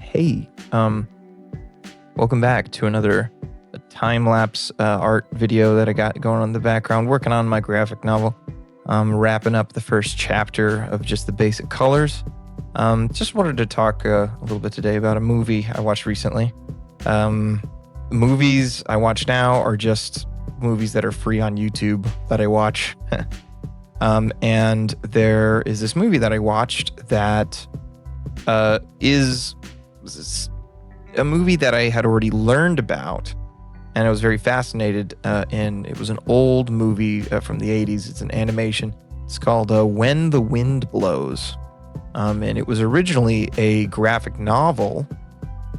Hey, welcome back to another time-lapse art video that I got going on in the background, working on my graphic novel. Wrapping up the first chapter of just the basic colors. Just wanted to talk a little bit today about a movie I watched recently. Movies I watch now are just movies that are free on YouTube that I watch. And there is this movie that I watched that is a movie that I had already learned about, and I was very fascinated in. It was an old movie from the 80s. It's an animation. It's called When the Wind Blows. And it was originally a graphic novel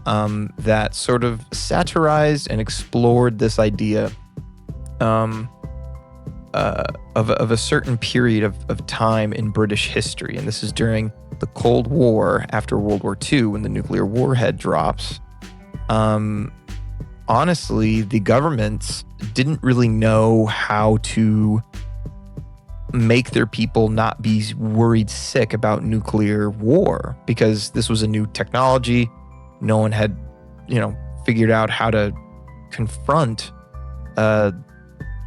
that sort of satirized and explored this idea of a certain period of time in British history. And this is during the Cold War, after World War II, when the nuclear warhead drops. Honestly, the governments didn't really know how to make their people not be worried sick about nuclear war, because this was a new technology. No one had, figured out how to confront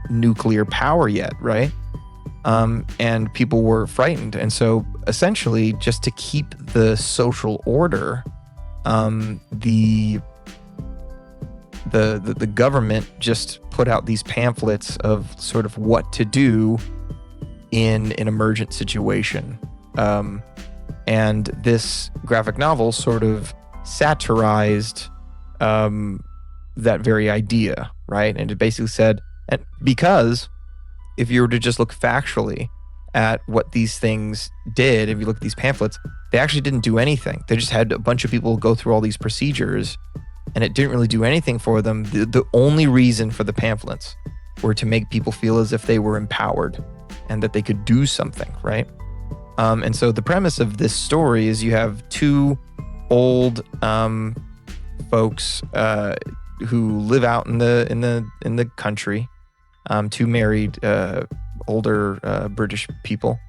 nuclear power yet, right? And people were frightened. And so essentially, just to keep the social order, the government just put out these pamphlets of sort of what to do in an emergent situation. And this graphic novel sort of satirized that very idea, right? And it basically said, and because if you were to just look factually at what these things did, if you look at these pamphlets, they actually didn't do anything. They just had a bunch of people go through all these procedures, and it didn't really do anything for them. The only reason for the pamphlets were to make people feel as if they were empowered and that they could do something, right? And so the premise of this story is you have two old folks who live out in the country. Two married older British people,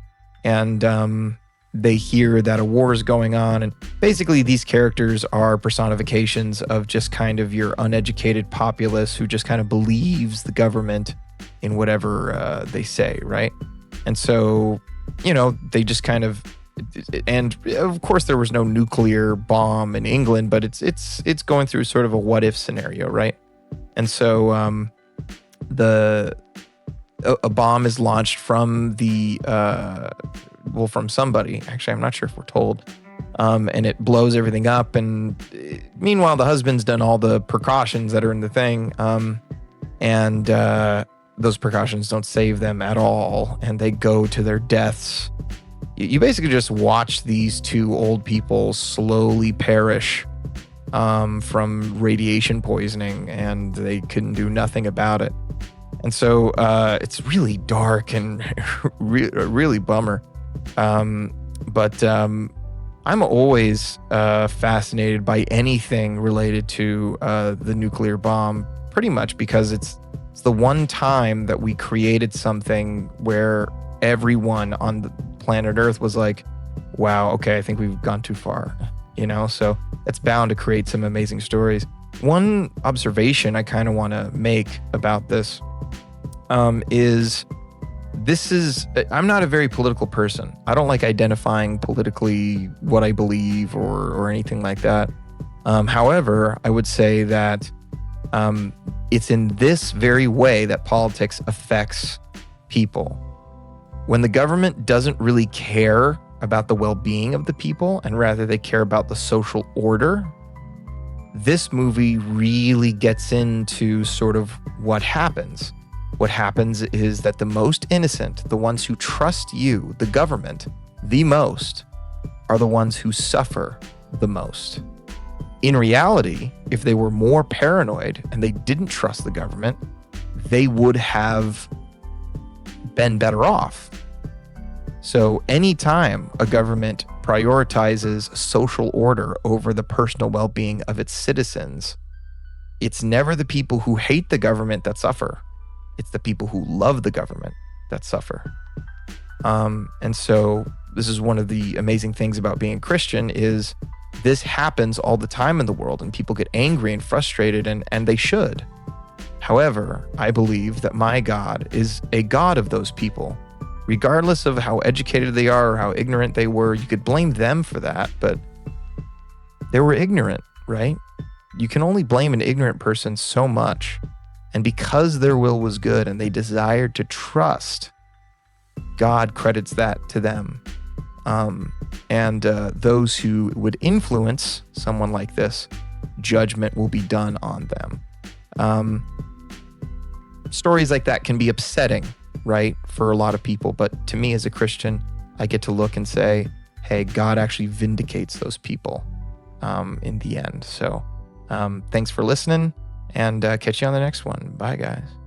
and they hear that a war is going on, and basically these characters are personifications of just kind of your uneducated populace who just kind of believes the government in whatever they say, right? And so, they just kind of, and of course there was no nuclear bomb in England, but it's going through sort of a what if scenario, right? And so a bomb is launched from from somebody. Actually, I'm not sure if we're told. And it blows everything up. And meanwhile, the husband's done all the precautions that are in the thing. And those precautions don't save them at all. And they go to their deaths. You basically just watch these two old people slowly perish from radiation poisoning, and they couldn't do nothing about it. And so it's really dark and really bummer. But I'm always fascinated by anything related to the nuclear bomb, pretty much because it's the one time that we created something where everyone on the planet Earth was like, wow, okay, I think we've gone too far, So it's bound to create some amazing stories. One observation I kind of want to make about this is I'm not a very political person. I don't like identifying politically what I believe or anything like that. However, I would say that it's in this very way that politics affects people. When the government doesn't really care about the well-being of the people, and rather they care about the social order, this movie really gets into sort of what happens. What happens is that the most innocent, the ones who trust you, the government, the most, are the ones who suffer the most. In reality, if they were more paranoid and they didn't trust the government, they would have been better off. So anytime a government prioritizes social order over the personal well-being of its citizens, it's never the people who hate the government that suffer. It's the people who love the government that suffer. And so this is one of the amazing things about being a Christian is this happens all the time in the world, and people get angry and frustrated, and they should. However, I believe that my God is a God of those people. Regardless of how educated they are or how ignorant they were, you could blame them for that, but they were ignorant, right? You can only blame an ignorant person so much. And because their will was good and they desired to trust, God credits that to them. And those who would influence someone like this, judgment will be done on them. Stories like that can be upsetting, right, for a lot of people. But to me as a Christian, I get to look and say, hey, God actually vindicates those people in the end. So thanks for listening, and catch you on the next one. Bye, guys.